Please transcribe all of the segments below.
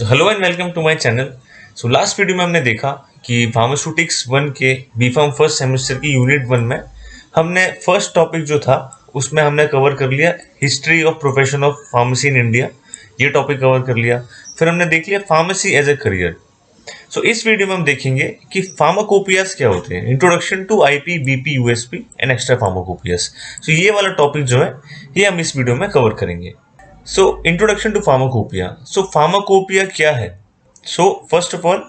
So hello and welcome to my channel. So last video में हमने देखा कि फार्मास्यूटिक्स वन के बीफार्म फर्स्ट सेमेस्टर की यूनिट वन में हमने फर्स्ट टॉपिक जो था उसमें हमने कवर कर लिया history of profession of pharmacy in India. ये टॉपिक कवर कर लिया। फिर हमने देख लिया फार्मेसी एज ए करियर। सो इस वीडियो में हम देखेंगे कि फार्माकोपियास क्या होते हैं, introduction to IP BP USP and extra pharmacopoeias. So ये वाला टॉपिक जो है ये हम इस वीडियो में कवर करेंगे। So, introduction to pharmacopoeia. So, pharmacopoeia क्या है? So, first of all,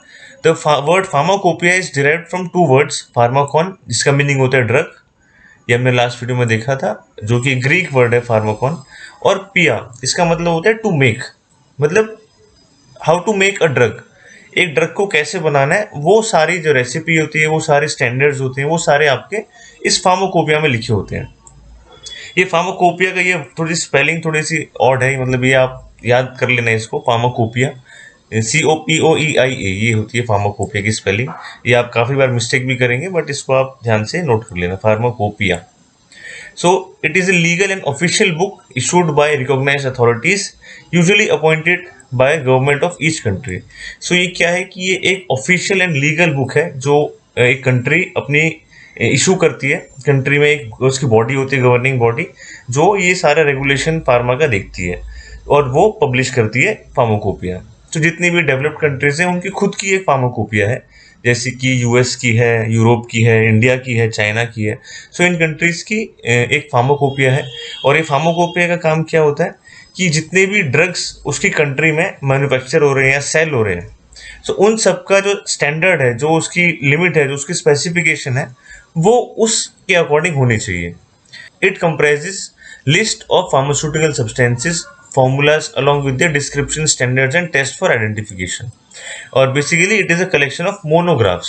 the word pharmacopoeia is derived from two words, pharmakon जिसका मीनिंग होता है ड्रग, ये हमने लास्ट वीडियो में देखा था, जो कि ग्रीक वर्ड है फार्माकॉन, और पिया इसका मतलब होता है टू मेक, मतलब how to make a drug, एक ड्रग को कैसे बनाना है, वो सारी जो रेसिपी होती है, वो सारे स्टैंडर्ड्स होते हैं, वो सारे आपके इस फार्माकोपिया में लिखे होते हैं। ये फार्माकोपिया का ये थोड़ी स्पेलिंग थोड़ी सी ऑड है, मतलब ये आप याद कर लेना इसको, फार्माकोपिया COPOEIA ये होती है फार्माकोपिया की स्पेलिंग। ये आप काफ़ी बार मिस्टेक भी करेंगे, बट इसको आप ध्यान से नोट कर लेना, pharmacopoeia. So it is a legal and official book issued by recognised authorities usually appointed by government of each country. So ये क्या है कि ये एक ऑफिशियल एंड लीगल बुक है जो एक कंट्री अपनी इशू करती है। कंट्री में एक उसकी बॉडी होती है, गवर्निंग बॉडी, जो ये सारा रेगुलेशन फार्मा का देखती है और वो पब्लिश करती है फार्माकोपिया। तो जितनी भी डेवलप्ड कंट्रीज हैं उनकी खुद की एक फार्माकोपिया है, जैसे कि यूएस की है, यूरोप की है, इंडिया की है, चाइना की है। सो इन कंट्रीज़ की एक फार्माकोपिया है। और ये फार्माकोपिया का काम क्या होता है कि जितने भी ड्रग्स उसकी कंट्री में मैन्युफैक्चर हो रहे हैं या सेल हो रहे हैं, सो उन सब का जो स्टैंडर्ड है, जो उसकी लिमिट है, जो उसकी स्पेसिफिकेशन है, वो उसके अकॉर्डिंग होनी चाहिए। It comprises list of pharmaceutical substances formulas along with their description standards and test for identification। और basically it is a collection of monographs.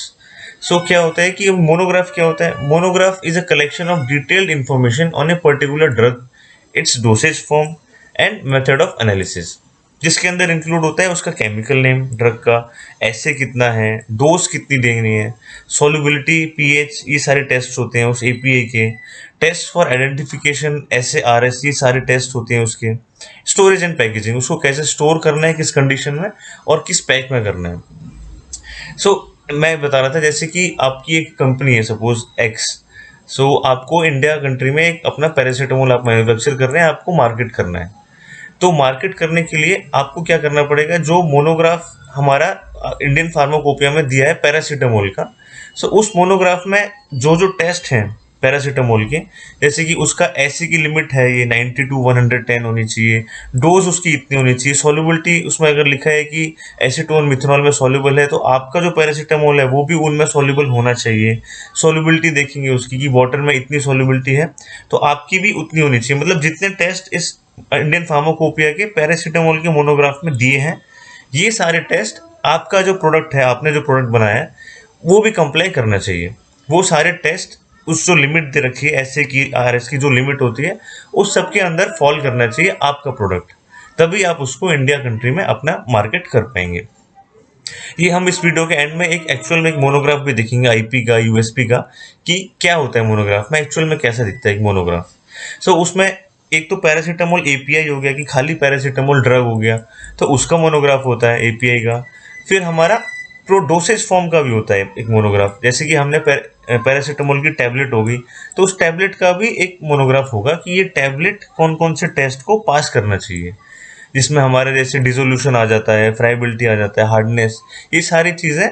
So क्या होता है कि मोनोग्राफ क्या होता है? Monograph is a collection of detailed information on a particular drug, its dosage form and method of analysis, जिसके अंदर इंक्लूड होता है उसका केमिकल नेम ड्रग का, ऐसे कितना है, डोज कितनी देनी है, सॉल्युबिलिटी, पीएच, ये सारे टेस्ट होते हैं उस एपीआई के। टेस्ट फॉर आइडेंटिफिकेशन SARS, ये सारे टेस्ट होते हैं उसके। स्टोरेज एंड पैकेजिंग, उसको कैसे स्टोर करना है, किस कंडीशन में और किस पैक में करना है। सो मैं बता रहा था जैसे कि आपकी एक कंपनी है सपोज एक्स। सो आपको इंडिया कंट्री में एक अपना पैरासीटामोल आप मैन्युफैक्चर कर रहे हैं, आपको मार्केट करना है। तो मार्केट करने के लिए आपको क्या करना पड़ेगा? जो मोनोग्राफ हमारा इंडियन फार्माकोपिया में दिया है पैरासीटामोल का, सो उस मोनोग्राफ में जो जो टेस्ट हैं पैरासीटामोल के, जैसे कि उसका ऐसी की लिमिट है ये 90 to 110 होनी चाहिए, डोज उसकी इतनी होनी चाहिए, सॉल्युबिलिटी उसमें अगर लिखा है कि एसीटोन मिथनॉल में सॉल्युबल है, तो आपका जो पैरासीटामोल है वो भी उनमें सॉल्युबल होना चाहिए। सॉल्युबिलिटी देखेंगे उसकी कि वाटर में इतनी सॉल्युबिलिटी है तो आपकी भी उतनी होनी चाहिए। मतलब जितने टेस्ट इस इंडियन फार्माकोपिया के पैरासीटामोल के मोनोग्राफ में दिए हैं, ये सारे टेस्ट आपका जो प्रोडक्ट है, आपने जो प्रोडक्ट बनाया है, वो भी कंप्लाई करना चाहिए। वो सारे टेस्ट उस जो लिमिट दे रखी है ऐसे की RS की जो लिमिट होती है, उस सब के अंदर फॉल करना चाहिए आपका प्रोडक्ट, तभी आप उसको इंडिया कंट्री में अपना मार्केट कर पाएंगे। ये हम इस वीडियो के एंड में एक एक्चुअल में एक मोनोग्राफ भी देखेंगे, आईपी का, यूएसपी का, कि क्या होता है मोनोग्राफ में, एक्चुअल में कैसा दिखता है एक मोनोग्राफ। सो उसमें एक तो पैरासीटामोल एपीआई हो गया कि खाली पैरासीटामोल ड्रग हो गया, तो उसका मोनोग्राफ होता है एपीआई का। फिर हमारा प्रो डोसेज फॉर्म का भी होता है एक मोनोग्राफ, जैसे कि हमने पैरासीटामोल की टैबलेट हो गई, तो उस टैबलेट का भी एक मोनोग्राफ होगा कि ये टैबलेट कौन कौन से टेस्ट को पास करना चाहिए, जिसमें हमारे जैसे डिसोल्यूशन आ जाता है, फ्राइबिलिटी आ जाता है, हार्डनेस, ये सारी चीज़ें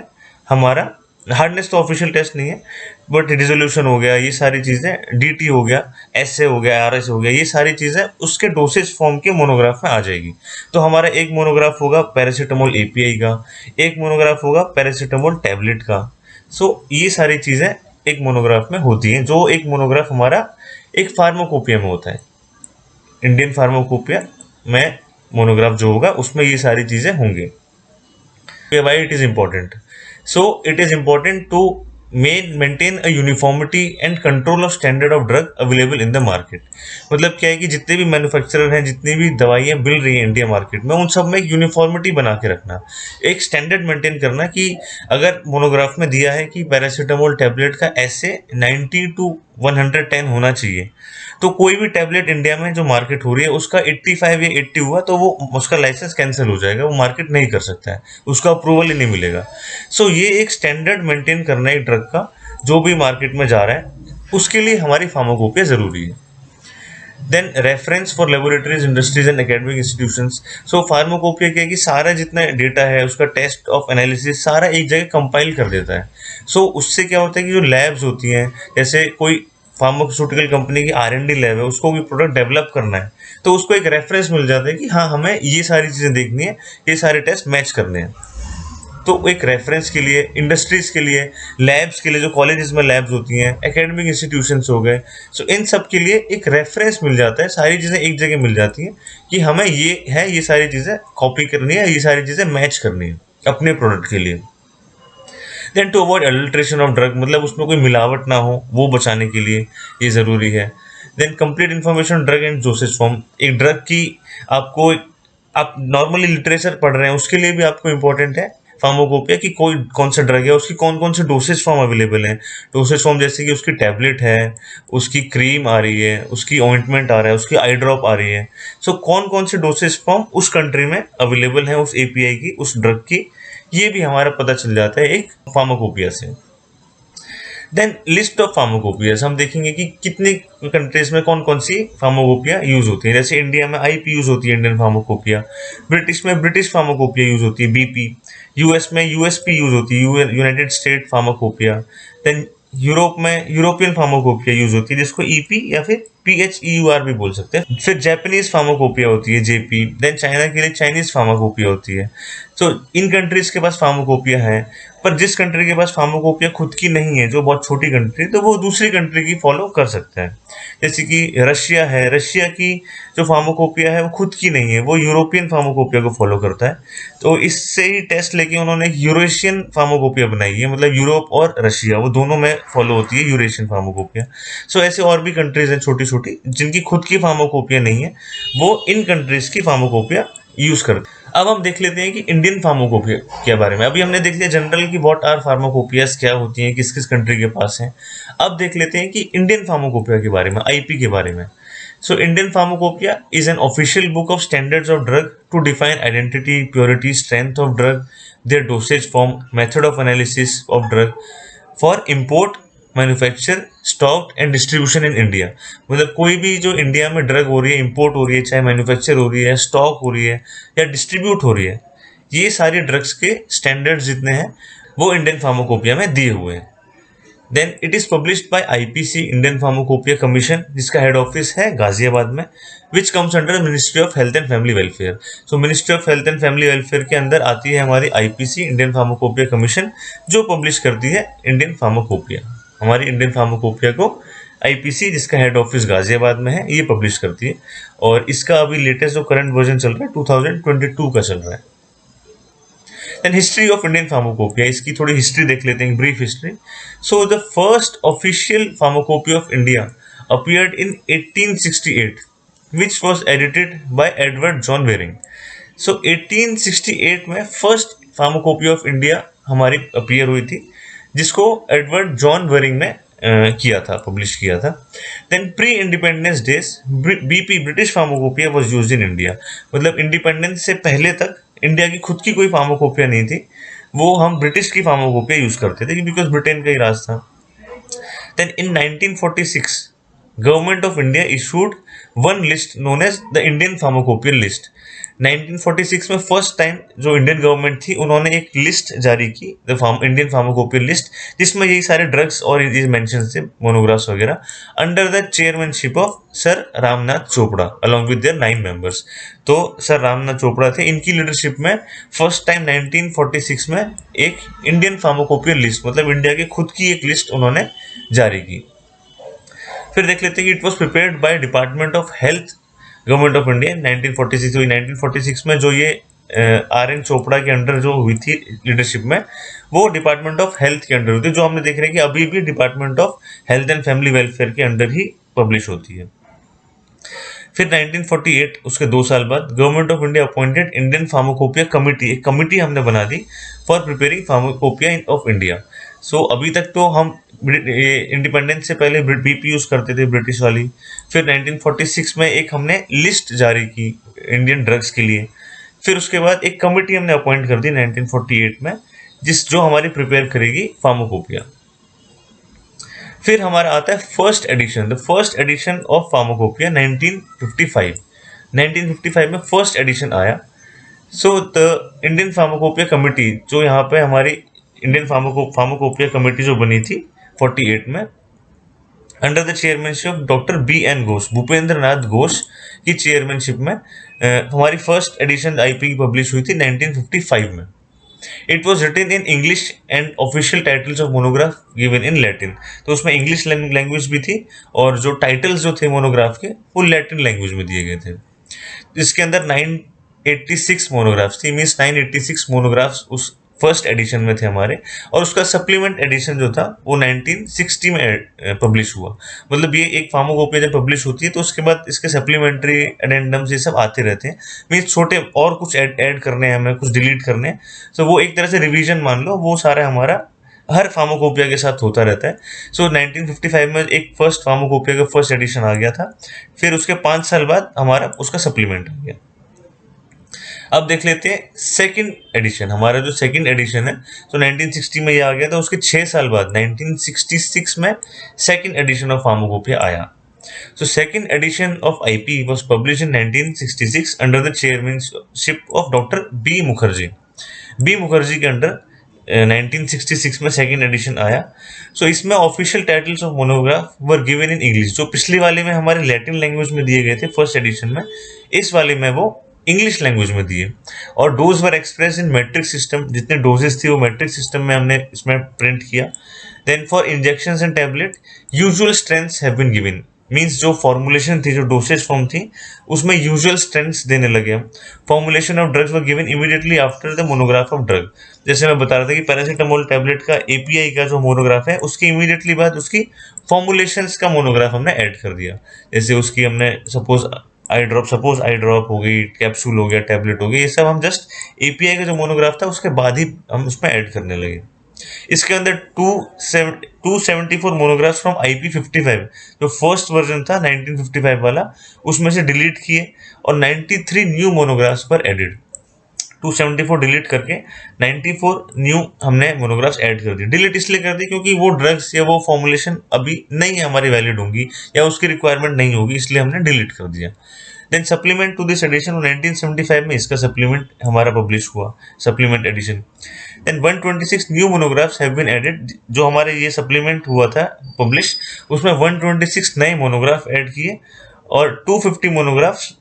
हमारा, हार्डनेस तो ऑफिशियल टेस्ट नहीं है, बट डिसोल्यूशन हो गया, ये सारी चीज़ें, DT हो गया, SA हो गया, RS हो गया, ये सारी चीज़ें उसके डोसेज फॉर्म के मोनोग्राफ में आ जाएगी। तो हमारा एक मोनोग्राफ होगा पैरासीटामोल एपीआई का, एक मोनोग्राफ होगा पैरासीटामोल टैबलेट का। सो ये सारी चीज़ें एक मोनोग्राफ में होती हैं, जो एक मोनोग्राफ हमारा एक फार्माकोपिया में होता है। इंडियन फार्माकोपिया में मोनोग्राफ जो होगा उसमें ये सारी चीज़ें होंगी। Why it is important? So it is important to maintain a uniformity and control of standard of drug available in the market. मतलब क्या है कि जितने भी मैन्युफैक्चरर हैं, जितनी भी दवाइयाँ मिल रही हैं इंडिया मार्केट में, उन सब में एक यूनिफॉर्मिटी बना के रखना, एक स्टैंडर्ड मेंटेन करना कि अगर मोनोग्राफ में दिया है कि पैरासीटामोल टैबलेट का ऐसे 90 टू 110 होना चाहिए, तो कोई भी टैबलेट इंडिया में जो मार्केट हो रही है उसका 85 या 80 हुआ तो वो उसका लाइसेंस कैंसिल हो जाएगा, वो मार्केट नहीं कर सकता है, उसका अप्रूवल ही नहीं मिलेगा। सो ये एक स्टैंडर्ड मेंटेन करना है एक ड्रग का, जो भी मार्केट में जा रहा है उसके लिए हमारी फार्माकोपिया जरूरी है। Then reference for laboratories, industries and academic institutions. So pharmacopoeia क्या है कि सारा जितना डेटा है उसका टेस्ट ऑफ एनालिसिस सारा एक जगह कंपाइल कर देता है। सो उससे क्या होता है कि जो लैब्स होती हैं, जैसे कोई फार्मास्यूटिकल कंपनी की R&D लैब है, उसको कोई प्रोडक्ट डेवलप करना है, तो उसको एक रेफरेंस मिल जाता है कि हाँ हमें ये सारी चीज़ें देखनी है, ये सारे टेस्ट मैच करने हैं। तो एक रेफरेंस के लिए, इंडस्ट्रीज के लिए, लैब्स के लिए, जो कॉलेजेस में लैब्स होती हैं, एकेडमिक इंस्टीट्यूशंस हो गए, सो इन सब के लिए एक रेफरेंस मिल जाता है, सारी चीज़ें एक जगह मिल जाती हैं कि हमें ये है, ये सारी चीज़ें कॉपी करनी है, ये सारी चीज़ें मैच करनी है अपने प्रोडक्ट के लिए। Then to avoid adulteration of drug, मतलब उसमें कोई मिलावट ना हो, वो बचाने के लिए ये ज़रूरी है। Then complete information drug and dosage form, एक ड्रग की आपको, आप नॉर्मली लिटरेचर पढ़ रहे हैं उसके लिए भी आपको इम्पोर्टेंट है फार्माकोपिया की, कोई कौन सा ड्रग है, उसकी कौन कौन से डोसेज फॉर्म अवेलेबल हैं। डोसेज फॉर्म जैसे कि उसकी टैबलेट है, उसकी क्रीम आ रही है, उसकी ऑइंटमेंट आ रहा है, उसकी आई ड्रॉप आ रही है। सो कौन कौन से डोसेज फॉर्म उस कंट्री में अवेलेबल हैं उस एपीआई की, उस ड्रग की, ये भी हमारा पता चल जाता है एक फार्माकोपिया से। देन लिस्ट ऑफ फार्माकोपियाज, हम देखेंगे कि कितने कंट्रीज में कौन कौन सी फार्माकोपिया यूज होती है। जैसे इंडिया में आईपी यूज होती है, इंडियन फार्माकोपिया। ब्रिटिश में ब्रिटिश फार्माकोपिया यूज होती है, बीपी। यूएस में यूएसपी यूज होती है, United State pharmacopoeia. Then Europe में यूरोपियन फार्माकोपिया यूज होती है, जिसको ईपी या फिर PHEUR भी बोल सकते हैं। फिर जापानीज फार्माकोपिया होती है, जेपी। देन चाइना के लिए चाइनीज फार्माकोपिया होती है। तो इन कंट्रीज के पास फार्माकोपिया है, पर जिस कंट्री के पास फार्माकोपिया खुद की नहीं है, जो बहुत छोटी कंट्री, तो वो दूसरी कंट्री की फॉलो कर सकता है। जैसे कि रशिया है, रशिया की जो फार्माकोपिया है वो खुद की नहीं है, वो यूरोपियन फार्माकोपिया को फॉलो करता है। तो इससे ही टेस्ट लेके उन्होंने एक यूरेशियन फार्माकोपिया बनाई है, मतलब यूरोप और रशिया वो दोनों में फॉलो होती है यूरेशियन फार्माकोपिया। सो ऐसे और भी कंट्रीज हैं छोटी छोटी जिनकी खुद की फार्माकोपिया नहीं है, वो इन कंट्रीज की फार्माकोपिया यूज करते हैं। अब हम देख लेते हैं कि इंडियन फार्माकोपिया के बारे में। अभी हमने देख लिया जनरल की व्हाट आर फार्माकोपियाज क्या होती हैं, किस किस कंट्री के पास हैं। अब देख लेते हैं कि इंडियन फार्माकोपिया के बारे में, आईपी के बारे में। So Indian pharmacopoeia is an official book of standards of drug to define identity, purity, strength of drug, their dosage form, method of analysis of drug for import, manufacture, stock and distribution in India. मतलब कोई भी जो India में drug हो रही है, import हो रही है, चाहे मैन्युफैक्चर हो रही है, स्टॉक हो रही है या डिस्ट्रीब्यूट हो रही है, ये सारी ड्रग्स के स्टैंडर्ड्स जितने हैं वो इंडियन फार्माकोपिया में दिए हुए हैं। Then it is published by IPC, Indian pharmacopoeia commission, जिसका हेड ऑफिस है गाजियाबाद में, which comes under ministry of health and family welfare. So ministry of health and family welfare के अंदर आती है हमारी IPC, इंडियन फार्माकोपिया कमीशन, जो publish करती है इंडियन फार्माकोपिया। हमारी इंडियन फार्माकोपिया को IPC, जिसका हेड ऑफिस गाजियाबाद में है, ये पब्लिश करती है। और इसका अभी लेटेस्ट जो करंट वर्जन चल रहा है 2022 का चल रहा है। Then history of Indian pharmacopoeia, इसकी थोड़ी हिस्ट्री देख लेते हैं, brief history. So the first official pharmacopoeia of India appeared in 1868, which was edited by Edward John Waring. So 1868 में फर्स्ट फार्माकोपिया ऑफ इंडिया हमारी अपीयर हुई थी, जिसको एडवर्ड जॉन वेरिंग ने किया था, पब्लिश किया था। Then pre independence days BP, British pharmacopoeia was used in India. मतलब इंडिपेंडेंस से पहले तक इंडिया की खुद की कोई फार्माकोपिया नहीं थी, वो हम ब्रिटिश की फार्माकोपिया यूज करते थे, बिकॉज ब्रिटेन का ही राज था। Then in 1946 government of India issued one list known as the Indian pharmacopoeial list. 1946 में फर्स्ट टाइम जो इंडियन गवर्नमेंट थी, उन्होंने एक लिस्ट जारी की, द इंडियन फार्माकोपियल लिस्ट, जिसमें यही सारे ड्रग्स और ये मेंशन थे, मोनोग्राफ्स वगैरह, under the chairmanship of sir Ramnath Chopra along with their 9 members. तो सर रामनाथ चोपड़ा थे, इनकी लीडरशिप में फर्स्ट टाइम 1946 में एक इंडियन फार्माकोपियल लिस्ट, मतलब इंडिया की खुद की एक लिस्ट उन्होंने जारी की। फिर देख लेते हैं कि it was prepared by department of health, government of India 1946। 1946 में जो ये RN चोपड़ा के अंडर जो हुई थी लीडरशिप में, वो डिपार्टमेंट ऑफ हेल्थ के अंडर होती है, जो हमने देख रहे हैं कि अभी भी department of health and family welfare के अंडर ही पब्लिश होती है। फिर 1948 उसके 2 साल बाद government of India appointed Indian pharmacopoeia committee, एक कमिटी हमने बना दी for preparing pharmacopoeia of India. So अभी तक तो हम इंडिपेंडेंस से पहले बीपी यूज करते थे, ब्रिटिश वाली। फिर 1946 में एक हमने लिस्ट जारी की इंडियन ड्रग्स के लिए। फिर उसके बाद एक कमिटी हमने अपॉइंट कर दी 1948 में, जो हमारी प्रिपेयर करेगी फार्माकोपिया। फिर हमारा आता है first edition, the first edition of pharmacopoeia 1955। 1955 में फर्स्ट एडिशन आया। So the Indian pharmacopoeia committee, जो यहाँ पे हमारी इंडियन फार्माकोपिया कमेटी जो बनी थी 48 में, under the chairmanship of doctor BN Ghosh, Bhupendra Nath Ghosh की चेयरमैनशिप में हमारी फर्स्ट एडिशन आईपी पब्लिश हुई थी 1955 में। It was written in English and official titles of monograph given in Latin. तो उसमें इंग्लिश लैंग्वेज भी थी और जो टाइटल्स जो थे मोनोग्राफ के वो लैटिन लैंग्वेज में दिए गए थे। इसके अंदर 986 मोनोग्राफ्स थी, मीन्स 986 मोनोग्राफ्स उस फर्स्ट एडिशन में थे हमारे, और उसका सप्लीमेंट एडिशन जो था वो 1960 में पब्लिश हुआ। मतलब ये एक फार्माकोपिया जब पब्लिश होती है तो उसके बाद इसके सप्लीमेंट्री एडेंडम्स ये सब आते रहते हैं, मीन्स छोटे और कुछ ऐड करने हैं हमें, कुछ डिलीट करने हैं। तो वो एक तरह से रिवीजन मान लो, वो सारा हमारा हर फार्माकोपिया के साथ होता रहता है। सो 1955 में एक फर्स्ट फार्माकोपिया का फर्स्ट एडिशन आ गया था। फिर उसके 5 साल बाद हमारा उसका सप्लीमेंट आ गया। अब देख लेते हैं सेकंड एडिशन, हमारा जो सेकंड एडिशन है, तो 1960 में ये आ गया था। उसके 6 साल बाद 1966 में सेकंड एडिशन ऑफ फार्माकोपिया आया। So second edition of IP was published in 1966 under the chairmanship of Dr. B. Mukherjee. B. Mukherjee के अंडर 1966 में सेकेंड एडिशन आया। सो इसमें official titles of monograph were given in English. जो पिछली वाले में हमारे लैटिन लैंग्वेज में दिए गए थे फर्स्ट एडिशन में, इस वाले में वो इंग्लिश लैंग्वेज में दिए। और dose were express in metric system, जितने डोजेस थी वो मैट्रिक सिस्टम में हमने इसमें प्रिंट किया। Then for injections and tablet usual strengths have been given, means जो फॉर्मुलेशन थी, जो डोसेज फॉर्म थी, उसमें यूजुअल स्ट्रेंथ्स देने लगे हम। Formulation of drugs were given immediately after the monograph of drug. जैसे मैं बता रहा था कि पैरासीटामोल टैबलेट का API का जो मोनोग्राफ है, उसके इमीडिएटली बाद उसकी फॉर्मुलेशंस का मोनोग्राफ हमने ऐड कर दिया। जैसे उसकी हमने सपोज आई ड्रॉप हो गई, कैप्सूल हो गया, टैबलेट हो गई, ये सब हम जस्ट API का जो मोनोग्राफ था उसके बाद ही हम उसमें ऐड करने लगे। इसके अंदर 274 मोनोग्राफ्स फ्रॉम IP55, जो फर्स्ट वर्जन था 1955 वाला, उसमें से डिलीट किए और 93 न्यू मोनोग्राफ्स पर एडेड। 274 डिलीट करके 94 न्यू हमने मोनोग्राफ्स ऐड कर दिए। डिलीट इसलिए कर दी क्योंकि वो ड्रग्स या वो फॉर्मुलेशन अभी नहीं हमारी वैलिड होंगी या उसकी रिक्वायरमेंट नहीं होगी, इसलिए हमने डिलीट कर दिया। Then supplement to this edition 1975 में इसका सप्लीमेंट हमारा पब्लिश हुआ, supplement edition. Then 126 new monographs have been added. जो हमारे ये सप्लीमेंट हुआ था पब्लिश, उसमें 126 नए मोनोग्राफ ऐड किए और 250 मोनोग्राफ्स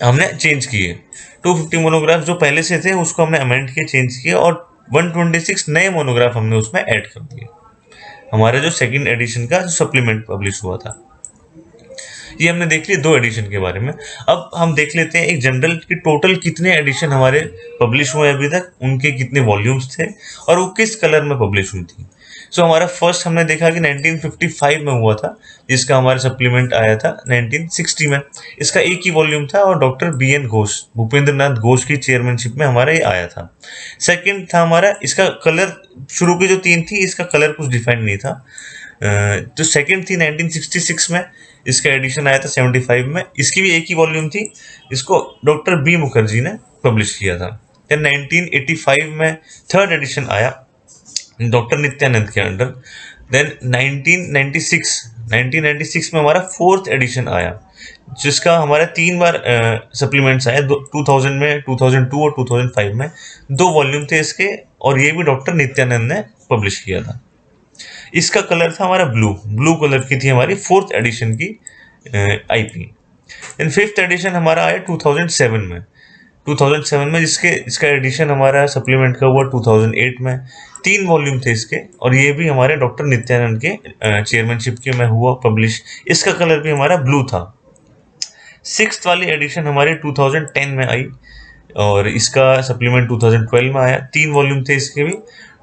हमने चेंज किए। 250 मोनोग्राफ जो पहले से थे उसको हमने अमेंड किए, चेंज किए, और 126 नए मोनोग्राफ हमने उसमें ऐड कर दिए। हमारे जो सेकंड एडिशन का सप्लीमेंट पब्लिश हुआ था, ये हमने देख लिया 2 एडिशन के बारे में। अब हम देख लेते हैं एक जनरल कि टोटल कितने एडिशन हमारे पब्लिश हुए अभी तक, उनके कितने वॉल्यूम्स थे और वो किस कलर में पब्लिश हुई थी। सो हमारा फर्स्ट हमने देखा कि 1955 में हुआ था, जिसका हमारा सप्लीमेंट आया था 1960 में। इसका एक ही वॉल्यूम था और डॉक्टर BN घोष, भूपेंद्र नाथ घोष की चेयरमैनशिप में हमारा ये आया था। सेकंड था हमारा, इसका कलर, शुरू की जो 3 थी इसका कलर कुछ डिफाइंड नहीं था। जो सेकंड थी 1966 में, इसका एडिशन आया था 75 में, इसकी भी एक ही वॉल्यूम थी, इसको डॉक्टर B. मुखर्जी ने पब्लिश किया था। फिर 1985 में थर्ड एडिशन आया डॉक्टर नित्यानंद के अंडर। देन 1996 में हमारा फोर्थ एडिशन आया, जिसका हमारा 3 बार सप्लीमेंट्स आए, 2000 में, 2002 और 2005 में 2 वॉल्यूम थे इसके, और ये भी डॉक्टर नित्यानंद ने पब्लिश किया था। इसका कलर था हमारा ब्लू कलर की थी हमारी फोर्थ एडिशन की IP। देन फिफ्थ एडिशन हमारा आया 2007 में, इसका एडिशन हमारा सप्लीमेंट का हुआ 2008 में। 3 वॉल्यूम थे इसके, और ये भी हमारे डॉक्टर नित्यानंद के चेयरमैनशिप के में हुआ पब्लिश। इसका कलर भी हमारा ब्लू था। सिक्स्थ वाली एडिशन हमारे 2010 में आई, और इसका सप्लीमेंट 2012 में आया, 3 वॉल्यूम थे इसके भी।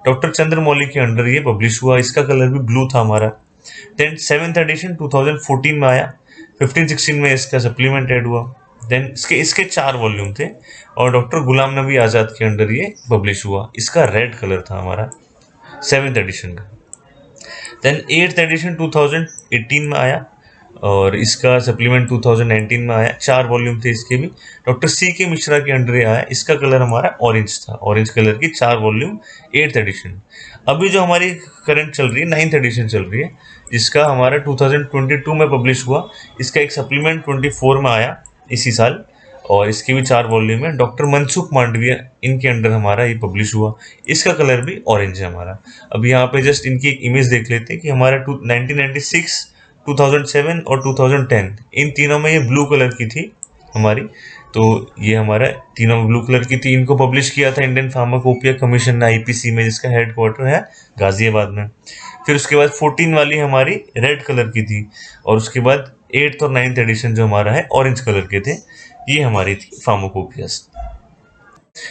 डॉक्टर चंद्रमौली के अंडर ये पब्लिश हुआ, इसका कलर भी ब्लू था हमारा। देन 7th एडिशन 2014 में आया, 15-16 में इसका सप्लीमेंट ऐड हुआ। देन इसके 4 वॉल्यूम थे और डॉक्टर गुलाम नबी आज़ाद के अंडर ये पब्लिश हुआ, इसका रेड कलर था हमारा 7th एडिशन का। देन 8th एडिशन 2018 में आया और इसका सप्लीमेंट 2019 में आया, 4 वॉल्यूम थे इसके भी। डॉक्टर सी के मिश्रा के अंडर आया, इसका कलर हमारा ऑरेंज था, ऑरेंज कलर की 4 वॉल्यूम 8th एडिशन। अभी जो हमारी करंट चल रही है 9th एडिशन चल रही है, जिसका हमारा 2022 में पब्लिश हुआ, इसका एक सप्लीमेंट 24 में आया इसी साल और इसके भी 4 वॉल्यूम है। डॉक्टर मनसुख मांडविया इनके अंडर हमारा ये पब्लिश हुआ, इसका कलर भी ऑरेंज है हमारा। अब यहाँ पे जस्ट इनकी एक इमेज देख लेते हैं कि हमारा 1996, 2007 और 2010 इन तीनों में ये ब्लू कलर की थी हमारी। तो ये हमारा तीनों ब्लू कलर की थी। इनको पब्लिश किया था इंडियन फार्माकोपिया कमीशन ने आईपीसी में, जिसका हेडक्वार्टर है गाजियाबाद में। फिर उसके बाद 14 वाली हमारी रेड कलर की थी और उसके बाद 8th और 9th एडिशन जो हमारा है ऑरेंज कलर के थे। ये हमारी थी फार्माकोपियास।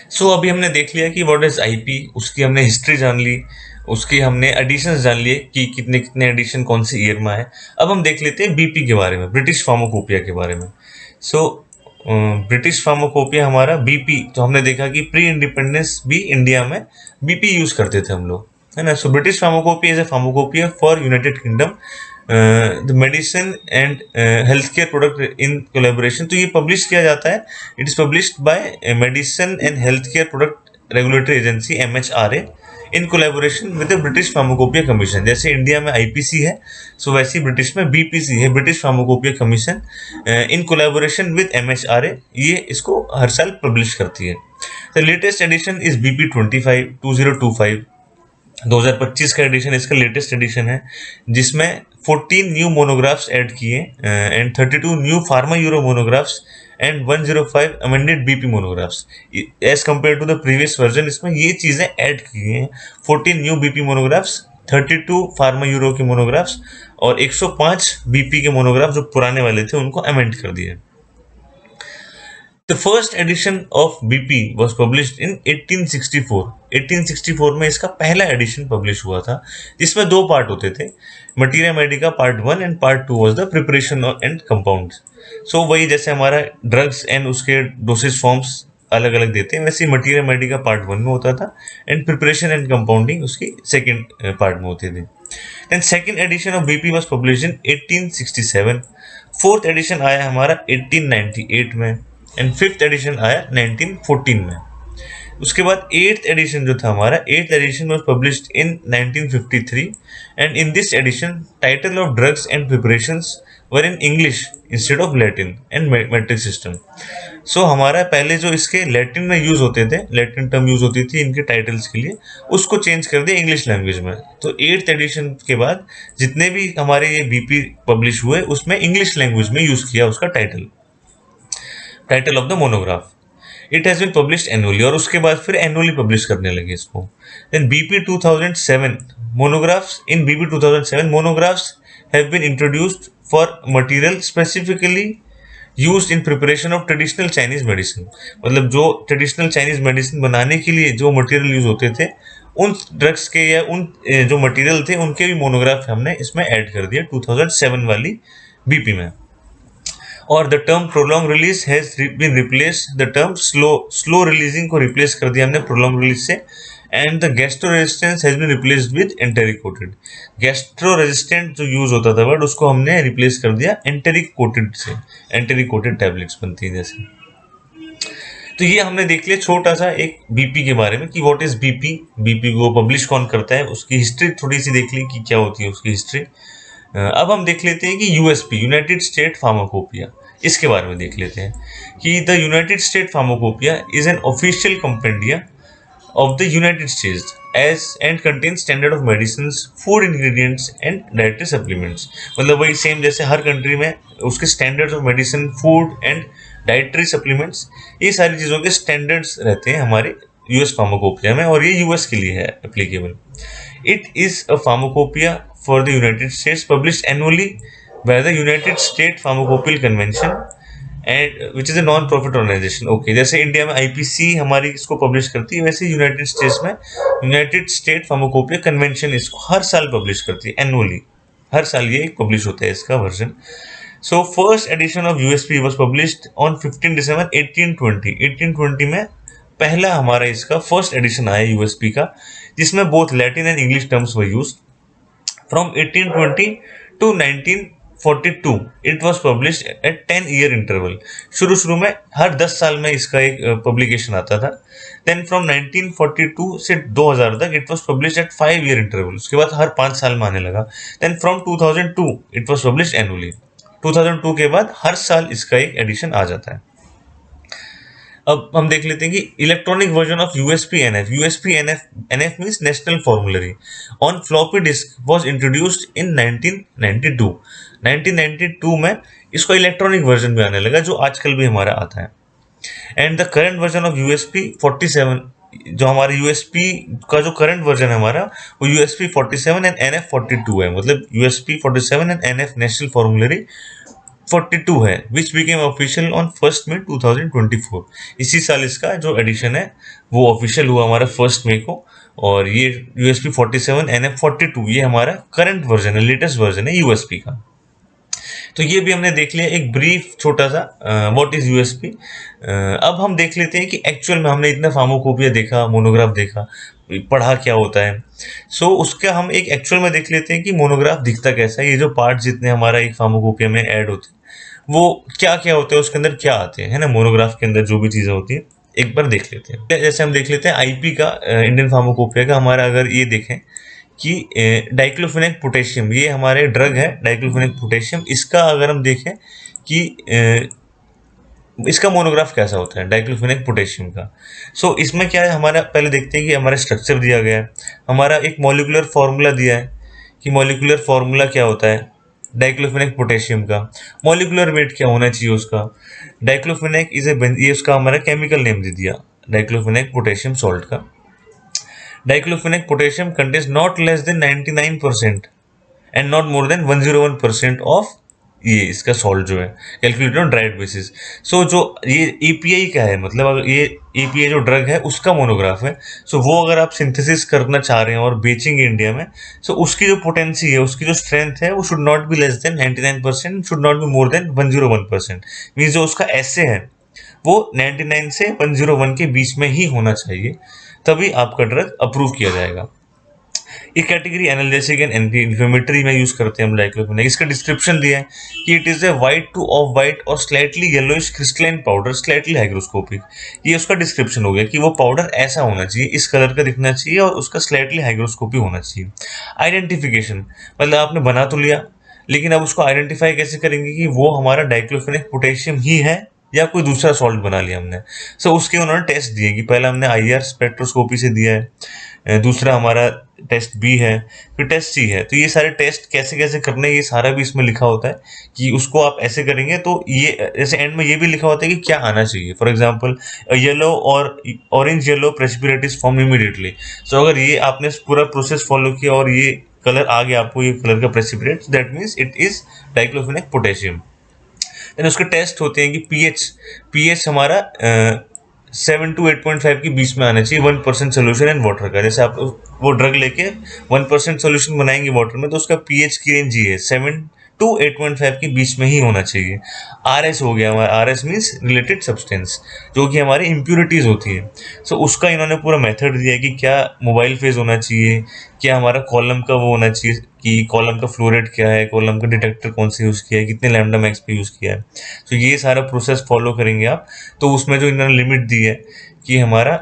सो अभी हमने देख लिया कि व्हाट इज आईपी, उसकी हमने हिस्ट्री जान ली, उसकी हमने एडिशंस जान लिए कि कितने कितने एडिशन कौन से ईयर में आए। अब हम देख लेते हैं बीपी के बारे में, ब्रिटिश फार्माकोपिया के बारे में। सो ब्रिटिश फार्माकोपिया हमारा बीपी, तो हमने देखा कि प्री इंडिपेंडेंस भी इंडिया में बीपी यूज करते थे हम लोग, है ना। So British pharmacopoeia is a pharmacopoeia for United kingdom, the medicine and health care product in collaboration. तो ये पब्लिश किया जाता है, it is published bye medicine and health care product regulatory agency MHRA in collaboration with the British pharmacopoeia commission. जैसे India में IPC है, सो वैसे British में बीपीसी है, British pharmacopoeia commission, in collaboration with MHRA ये इसको हर साल पब्लिश करती है। The latest edition is BP 2025 2025 का एडिशन इसका लेटेस्ट एडिशन है, जिसमें 14 न्यू मोनोग्राफ्स ऐड किए and 32 new pharma euro monographs and 105 amended BP monographs as compare to the previous version. इसमें ये चीज़ें ऐड की हैं, 14 new BP monographs, 32 pharma euro के मोनोग्राफ्स और 105 बीपी के मोनोग्राफ जो पुराने वाले थे उनको अमेंड कर दिए। The first edition of BP was published in 1864। 1864 में इसका पहला एडिशन पब्लिश हुआ था, जिसमें 2 पार्ट होते थे, materia medica part 1 and part 2 was the preparation and compounds. So वही जैसे हमारा ड्रग्स एंड उसके डोसेज फॉर्म्स अलग अलग देते हैं, वैसे ही मटीरिया मेडिका पार्ट 1 में होता था एंड प्रिपरेशन एंड कंपाउंडिंग उसकी सेकेंड पार्ट में होते थे। Then second edition of BP was publish in 1867। Fourth edition आया हमारा 1898 में एंड फिफ्थ एडिशन आया 1914 में। उसके बाद 8th एडिशन जो था हमारा, 8th edition was published in 1953 and in this edition title of drugs and preparations were in English instead of Latin and metric system. So हमारा पहले जो इसके लैटिन में यूज होते थे, लैटिन टर्म यूज होती थी इनके टाइटल्स के लिए, उसको चेंज कर दिया इंग्लिश लैंग्वेज में। तो 8th एडिशन के बाद जितने भी हमारे ये बीपी पब्लिश हुए उसमें इंग्लिश लैंग्वेज में यूज किया उसका title of the monograph. It has been published annually, और उसके बाद फिर एनुअली पब्लिश करने लगे इसको। Then BP 2007 monographs, in BP 2007 monographs have been introduced for material specifically used in preparation of traditional Chinese medicine. मतलब जो ट्रेडिशनल चाइनीज मेडिसिन बनाने के लिए जो मटेरियल यूज होते थे, उन ड्रग्स के या उन जो मटेरियल थे उनके भी मोनोग्राफ हमने इसमें ऐड कर दिया 2007 वाली बीपी में। और the term prolong release has been replace, the term slow releasing को रिप्लेस कर दिया हमने प्रोलॉन्ग रिलीज से। And the gastro resistance has been replaced with enteric coated. Gastro resistant जो यूज होता था वर्ड, उसको हमने रिप्लेस कर दिया एंटेरिक कोटेड से। एंटेरिक कोटेड टैबलेट्स बनती हैं जैसे। तो ये हमने देख लिया छोटा सा एक बीपी के बारे में कि व्हाट इज बीपी, बीपी को पब्लिश कौन करता है, उसकी हिस्ट्री थोड़ी सी देख ली कि क्या होती है उसकी हिस्ट्री। अब हम देख लेते हैं कि यूएसपी, यूनाइटेड स्टेट फार्माकोपिया, इसके बारे में देख लेते हैं कि the United State pharmacopoeia is an official compendia of the United States as and contains standard of medicines, food ingredients and dietary supplements. मतलब वही सेम जैसे हर कंट्री में उसके standards of medicine, food and dietary supplements, ये सारी चीज़ों के स्टैंडर्ड्स रहते हैं हमारे यूएस फार्माकोपिया में, और ये यूएस के लिए है applicable. It is a pharmacopoeia for the United States published annually by the United States Pharmacopoeia Convention and which is a non profit organisation. Okay, जैसे इंडिया में आईपीसी हमारी इसको पब्लिश करती है, वैसे यूनाइटेड स्टेट्स में यूनाइटेड स्टेट फार्माकोपिया कन्वेंशन इसको हर साल पब्लिश करती है, एनुअली, हर साल ये पब्लिश होता है इसका version. So first edition of USP was published on 15 दिसंबर 1820। 1820 में पहला हमारा इसका फर्स्ट एडिशन आया यूएसपी का, जिसमें both Latin and English terms were used. From 1820 to 1942 it was published at 10 year interval. शुरू में हर 10 साल में इसका एक पब्लिकेशन आता था। देन फ्रॉम 1942 से 2000 तक it was published at 5 year interval, उसके बाद हर 5 साल में आने लगा। Then from 2002 it was published annually. 2002 के बाद हर साल इसका एक एडिशन आ जाता है। अब हम देख लेते हैं कि electronic version of USP NF. USP NF means national formulary on floppy disk was introduced in 1992। 1992 में इसको इलेक्ट्रॉनिक वर्जन भी आने लगा, जो आजकल भी हमारा आता है। And the current version of USP 47, जो हमारे यूएसपी का जो करंट वर्जन है हमारा, वो यूएसपी 47 एंड एनएफ 42 है। मतलब USP 47 and NF national formulary 42 है, विच बिकेम ऑफिशियल ऑन 1 मई 2024। इसी साल इसका जो एडिशन है वो ऑफिशियल हुआ हमारा 1 मई को। और ये यूएसपी 47 एनएफ 42 ये हमारा करंट वर्जन है, लेटेस्ट वर्जन है यूएसपी का। तो ये भी हमने देख लिया एक ब्रीफ छोटा सा व्हाट इज यूएसपी। अब हम देख लेते हैं कि एक्चुअल में हमने इतना फार्माकोपिया देखा, मोनोग्राफ देखा, पढ़ा क्या होता है। सो उसका हम एक एक्चुअल में देख लेते हैं कि मोनोग्राफ दिखता कैसा है। ये जो पार्ट जितने हमारा एक फार्माकोपिया में ऐड होते हैं वो क्या क्या होते हैं, उसके अंदर क्या आते हैं, है ना, मोनोग्राफ के अंदर जो भी चीजें होती है एक बार देख लेते हैं। जैसे हम देख लेते हैं आईपी का, इंडियन फार्माकोपिया का, हमारा अगर ये देखें कि डाइक्लोफेनेक पोटेशियम, ये हमारे ड्रग है डाइक्लोफेनेक पोटेशियम। इसका अगर हम देखें कि इसका मोनोग्राफ कैसा होता है डाइक्लोफेनेक पोटेशियम का। सो इसमें क्या है हमारा, पहले देखते हैं कि हमारा स्ट्रक्चर दिया गया है, हमारा एक मॉलिक्यूलर फार्मूला दिया है कि मॉलिक्यूलर फार्मूला क्या होता है डाइक्लोफेनेक पोटेशियम का। मॉलिक्यूलर वेट क्या होना चाहिए उसका। डाइक्लोफेनेक इज ए, ये उसका हमारा केमिकल नेम दे दिया डाइक्लोफेनेक पोटेशियम सॉल्ट का। Diclofenac potassium contains not less than 99% and not more than 101% of ये इसका सॉल्ट जो है, कैलकुलेटेड ऑन ड्राइड बेसिस। सो जो ये एपीआई का है, मतलब अगर ये एपीआई जो ड्रग है उसका मोनोग्राफ है, सो वो अगर आप सिंथेसिस करना चाह रहे हैं और बेचेंगे इंडिया में, सो उसकी जो पोटेंसी है, उसकी जो स्ट्रेंथ है, वो should not be less than 99%, should not be more then 101%। Means जो उसका एसे है वो 99 से 101 के बीच में ही होना चाहिए, तभी आपका ड्रग अप्रूव किया जाएगा। ये category analgesic and anti inflammatory में यूज करते हैं हम डाइक्लोफेनेक। इसका डिस्क्रिप्शन दिया है कि it is a white to off white और slightly yellowish crystalline powder, slightly hygroscopic. ये उसका डिस्क्रिप्शन हो गया कि वो पाउडर ऐसा होना चाहिए, इस कलर का दिखना चाहिए और उसका स्लाइटली हाइग्रोस्कोपिक होना चाहिए। आइडेंटिफिकेशन, मतलब आपने बना तो लिया, लेकिन अब उसको आइडेंटिफाई कैसे करेंगे कि वो हमारा डाइक्लोफेनेक पोटेशियम ही है या कोई दूसरा सॉल्ट बना लिया हमने। सो उसके उन्होंने टेस्ट दिए कि पहला हमने आईआर स्पेक्ट्रोस्कोपी से दिया है, दूसरा हमारा टेस्ट बी है, फिर टेस्ट सी है। तो ये सारे टेस्ट कैसे कैसे करने, ये सारा भी इसमें लिखा होता है कि उसको आप ऐसे करेंगे तो ये, जैसे एंड में ये भी लिखा होता है कि क्या आना चाहिए। फॉर एग्जांपल येलो और orange yellow precipitate is form immediately. So अगर ये आपने पूरा प्रोसेस फॉलो किया और ये कलर आ गया आपको, ये कलर का precipitate, that means it is diclofenac potassium. Then उसके टेस्ट होते हैं कि पीएच हमारा 7 to 8.5 के बीच में आना चाहिए 1% सोल्यूशन एंड वाटर का। जैसे आप वो ड्रग लेके 1% सोल्यूशन बनाएंगे वाटर में तो उसका पीएच की रेंज ये है 7 to 8.5 के बीच में ही होना चाहिए। आरएस हो गया हमारा, आरएस मीन्स रिलेटेड सब्सटेंस, जो कि हमारी इम्प्यूरिटीज होती है। सो उसका इन्होंने पूरा मेथड दिया है कि क्या मोबाइल फेज होना चाहिए, क्या हमारा कॉलम का वो होना चाहिए कि कॉलम का फ्लो रेट क्या है, कॉलम का डिटेक्टर कौन से यूज़ किया है, कितने लैम्डा मैक्स पे यूज़ किया है। तो ये सारा प्रोसेस फॉलो करेंगे आप। तो उसमें जो इन्होंने लिमिट दी है कि हमारा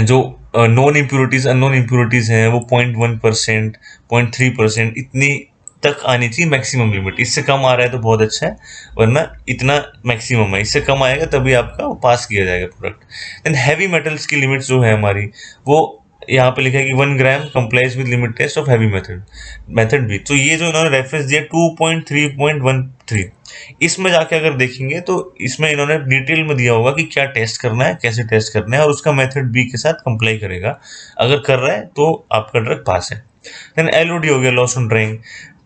जो नॉन इम्प्यूरिटीज अननोन इम्प्यूरिटीज हैं वो 0.1%, 0.3% इतनी तक आनी चाहिए मैक्सिमम लिमिट। इससे कम आ रहा है तो बहुत अच्छा है, वरना इतना मैक्सिमम है, इससे कम आएगा तभी आपका पास किया जाएगा प्रोडक्ट। देन हैवी मेटल्स की लिमिट जो है हमारी, वो यहाँ पे लिखा है कि 1 gram complies with limit test of heavy method भी। तो ये जो इन्होंने रेफरेंस दिया 2.3.13, इसमें जाके अगर देखेंगे तो इसमें इन्होंने डिटेल में दिया होगा कि क्या टेस्ट करना है, कैसे टेस्ट करना है, और उसका मेथड बी के साथ कंप्लाई करेगा। अगर कर रहा है तो आपका ड्रग पास है। देन एलओडी हो गया, लॉस ऑन ड्राइंग।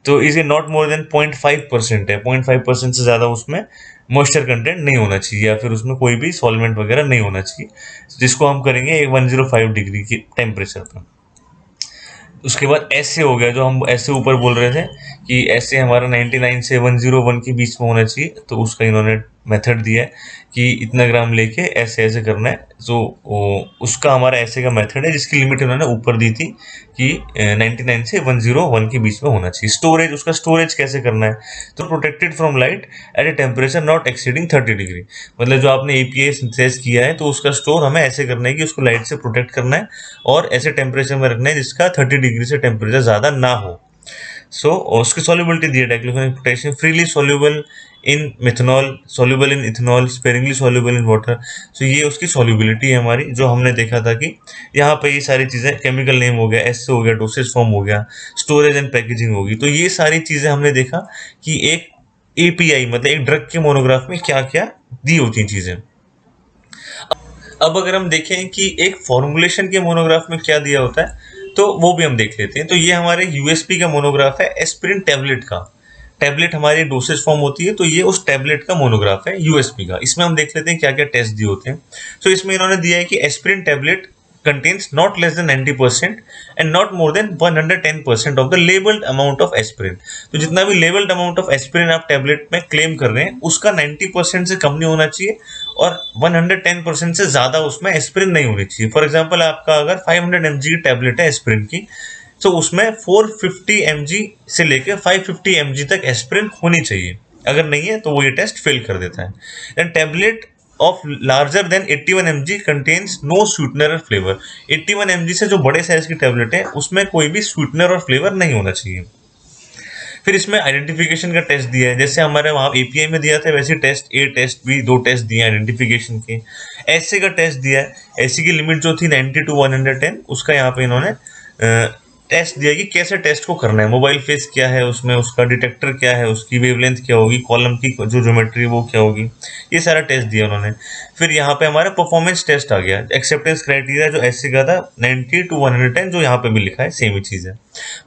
तो is a not more than 0.5% है, 0.5% से ज़्यादा उसमें मॉइस्चर कंटेंट नहीं होना चाहिए, या फिर उसमें कोई भी सॉल्वेंट वगैरह नहीं होना चाहिए, जिसको हम करेंगे 105 डिग्री की टेम्परेचर पर। उसके बाद ऐसे हो गया, जो हम ऐसे ऊपर बोल रहे थे कि ऐसे हमारा 99 से 101 के बीच में होना चाहिए, तो उसका इन्होंने मेथड दिया है कि इतना ग्राम लेके ऐसे ऐसे करना है। तो उसका हमारा ऐसे का मेथड है, जिसकी लिमिट इन्होंने ऊपर दी थी कि 99 से 101 के बीच में होना चाहिए। स्टोरेज, उसका स्टोरेज कैसे करना है, तो protected from light at a temperature not exceeding 30 degree. मतलब जो आपने एपीआई सिंथेसाइज किया है, तो उसका स्टोर हमें ऐसे करना है कि उसको लाइट से प्रोटेक्ट करना है और ऐसे टेम्परेचर में रखना है जिसका 30 डिग्री से टेम्परेचर ज़्यादा ना हो। सो उसकी सॉल्युबिलिटी दी है, diclofenac potassium freely soluble in methanol, soluble in ethanol, sparingly soluble in water. So ये उसकी सॉल्युबिलिटी है हमारी, जो हमने देखा था कि यहाँ पे ये सारी चीज़ें, केमिकल नेम हो गया, एस हो गया, डोसेज फॉर्म हो गया, स्टोरेज एंड पैकेजिंग होगी। तो ये सारी चीज़ें हमने देखा कि एक एपीआई मतलब एक ड्रग के मोनोग्राफ में क्या क्या दी होती हैं चीज़ें। अब अगर हम देखें कि एक फॉर्मुलेशन के मोनोग्राफ में क्या दिया होता है, तो वो भी हम देख लेते हैं। तो ये हमारे यूएसपी का मोनोग्राफ है एस्पिरिन टैबलेट का। टैबलेट हमारी डोसेज फॉर्म होती है, तो ये उस टैबलेट का मोनोग्राफ है यूएसपी का। इसमें हम देख लेते हैं क्या क्या टेस्ट दिए होते हैं। तो इसमें इन्होंने दिया है कि aspirin tablet contains not less than 90% and not more than 110% of the labeled amount of aspirin। तो जितना भी लेबल्ड अमाउंट ऑफ एस्पिरिन आप टैबलेट में क्लेम कर रहे हैं, उसका 90% से कम नहीं होना चाहिए और 110% से ज़्यादा उसमें एस्पिरिन नहीं होनी चाहिए। फॉर एग्जांपल, आपका अगर 500 mg की टैबलेट है एस्पिरिन की, तो उसमें 450 mg से लेकर 550 mg तक एस्पिरिन होनी चाहिए। अगर नहीं है तो वो ये टेस्ट फेल कर देता है। Then tablet of larger than 81 mg contains no sweetener और फ्लेवर। 81 mg से जो बड़े साइज की टैबलेट है, उसमें कोई भी स्वीटनर और फ्लेवर नहीं होना चाहिए। फिर इसमें आइडेंटिफिकेशन का टेस्ट दिया है, जैसे हमारे वहाँ एपीआई में दिया था, वैसे टेस्ट ए टेस्ट बी, दो टेस्ट दिए आइडेंटिफिकेशन के। एसए का टेस्ट दिया है, एसए की लिमिट जो थी 90 to 110, उसका यहाँ पे इन्होंने टेस्ट दिया कि कैसे टेस्ट को करना है। मोबाइल फेस क्या है उसमें, उसका डिटेक्टर क्या है, उसकी वेवलेंथ क्या होगी, कॉलम की जो ज्योमेट्री वो क्या होगी, ये सारा टेस्ट दिया उन्होंने। फिर यहाँ पे हमारा परफॉर्मेंस टेस्ट आ गया। एक्सेप्टेंस क्राइटेरिया जो एससी का था 90 to 110, जो यहाँ पे भी लिखा है सेम ही चीज़ है।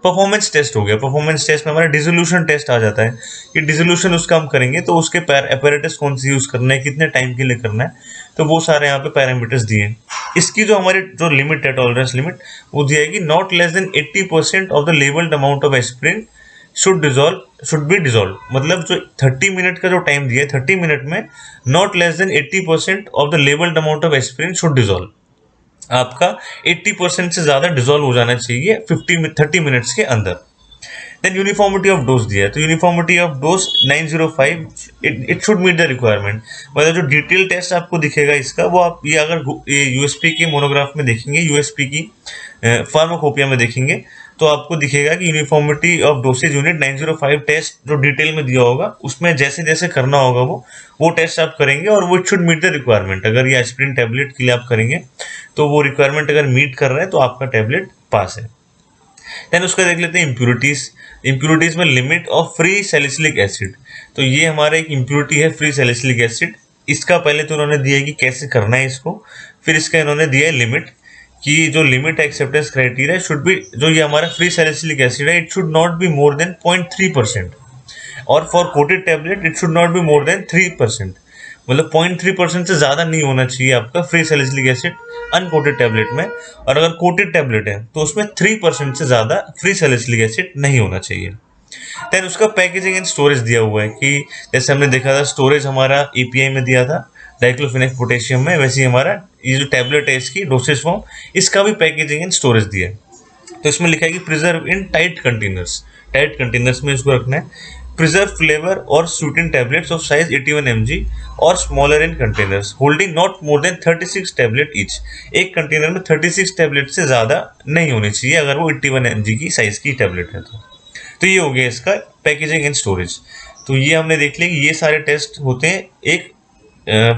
परफॉर्मेंस टेस्ट हो गया। परफॉर्मेंस टेस्ट में हमारा डिसोल्यूशन टेस्ट आ जाता है कि डिसोल्यूशन उसका हम करेंगे तो उसके अपैरेटस कौन सी यूज़ करना है, कितने टाइम के लिए करना है, तो वो सारे यहाँ पे पैरामीटर्स दिए हैं। इसकी जो हमारी जो लिमिट है, टॉलरेंस लिमिट, वो दिया है कि not less than 80% of the labelled amount of aspirin should be dissolve. मतलब जो 30 मिनट का जो टाइम दिया है, 30 मिनट में not less than 80% of the labelled amount of aspirin should dissolve. आपका 80% से ज़्यादा डिजोल्व हो जाना चाहिए 30 मिनट्स के अंदर। देन यूनिफॉर्मिटी ऑफ डोज दिया है, तो uniformity of dose 905, it should meet the requirement. मतलब जो डिटेल टेस्ट आपको दिखेगा इसका, वो आप ये अगर यूएसपी के मोनोग्राफ में देखेंगे, यूएसपी की फार्माकोपिया में देखेंगे, तो आपको दिखेगा कि uniformity of dosage unit 905 test जो डिटेल में दिया होगा, उसमें जैसे जैसे करना होगा वो टेस्ट आप करेंगे और वो it should meet the requirement. अगर ये एस्पिरिन टैबलेट के लिए आप करेंगे तो वो रिक्वायरमेंट अगर मीट कर रहा है तो आपका टैबलेट पास है। देन उसका देख लेते हैं इम्प्यूरिटीज। इम्प्यूरिटीज में limit of free salicylic acid, तो ये हमारा एक इम्प्यूरिटी है फ्री सैलिसिलिक एसिड। इसका पहले तो उन्होंने दिया है कि कैसे करना है इसको, फिर इसका इन्होंने दिया है लिमिट कि जो limit acceptance criteria should be, जो ये हमारा फ्री सैलिसिलिक एसिड है, it should not be more than 0.3%, और for coated tablet it should not be more than 3%। मतलब 0.3% से ज़्यादा नहीं होना चाहिए आपका free salicylic acid uncoated tablet में, और अगर कोटेड टैबलेट है तो उसमें 3% से ज़्यादा फ्री सैलिसिलिक एसिड नहीं होना चाहिए। देन उसका पैकेजिंग एंड स्टोरेज दिया हुआ है कि जैसे हमने देखा था स्टोरेज हमारा एपीआई में दिया था डाइक्लोफेनेक पोटेशियम में, वैसे ही हमारा ये जो टैबलेट है इसकी डोसेज फॉर्म, इसका भी पैकेजिंग एंड स्टोरेज दिया है। तो इसमें लिखा है कि प्रिजर्व इन टाइट कंटेनर्स में इसको रखना है। प्रिजर्व फ्लेवर और स्वीटन टैबलेट्स ऑफ साइज 81 mg और smaller in containers holding not more than 36 tablet each. एक कंटेनर में 36 टैबलेट से ज़्यादा नहीं होनी चाहिए अगर वो 81 mg की साइज की टैबलेट है तो ये हो गया इसका पैकेजिंग एंड स्टोरेज। तो ये हमने देख लिया कि ये सारे टेस्ट होते हैं एक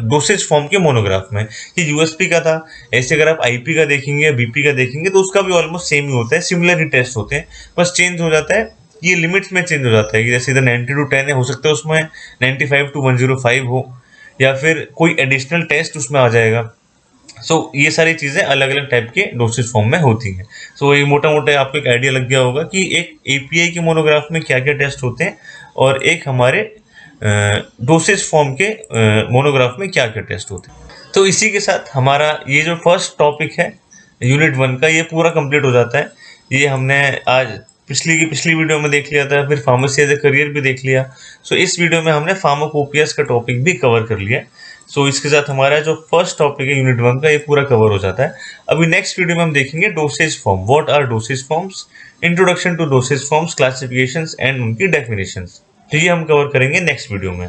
डोसेज फॉर्म के मोनोग्राफ में। ये यूएसपी का था, ऐसे अगर आप आईपी का देखेंगे, बीपी का देखेंगे, तो उसका भी ऑलमोस्ट सेम ही होता है, सिमिलर ही टेस्ट होते हैं, बस चेंज हो जाता है, ये लिमिट्स में चेंज हो जाता है कि जैसे इधर 90 to 10 है, हो सकता है उसमें 95 to 105 हो, या फिर कोई एडिशनल टेस्ट उसमें आ जाएगा। ये सारी चीज़ें अलग अलग टाइप के डोसेज फॉर्म में होती हैं। ये मोटा मोटा आपको एक आइडिया लग गया होगा कि एक एपीआई के मोनोग्राफ में क्या क्या टेस्ट होते हैं और एक हमारे डोसेज फॉर्म के मोनोग्राफ में क्या क्या टेस्ट होते हैं। तो इसी के साथ हमारा ये जो फर्स्ट टॉपिक है यूनिट 1 का, ये पूरा कंप्लीट हो जाता है। ये हमने आज पिछली वीडियो में देख लिया था, फिर फार्मेसी एज ए करियर भी देख लिया। इस वीडियो में हमने फार्माकोपियस का टॉपिक भी कवर कर लिया। इसके साथ हमारा जो फर्स्ट टॉपिक है यूनिट 1 का, ये पूरा कवर हो जाता है। अभी नेक्स्ट वीडियो में हम देखेंगे dosage form, what are dosage forms, introduction to dosage forms, classifications and उनकी डेफिनेशंस। तो ये हम कवर करेंगे नेक्स्ट वीडियो में।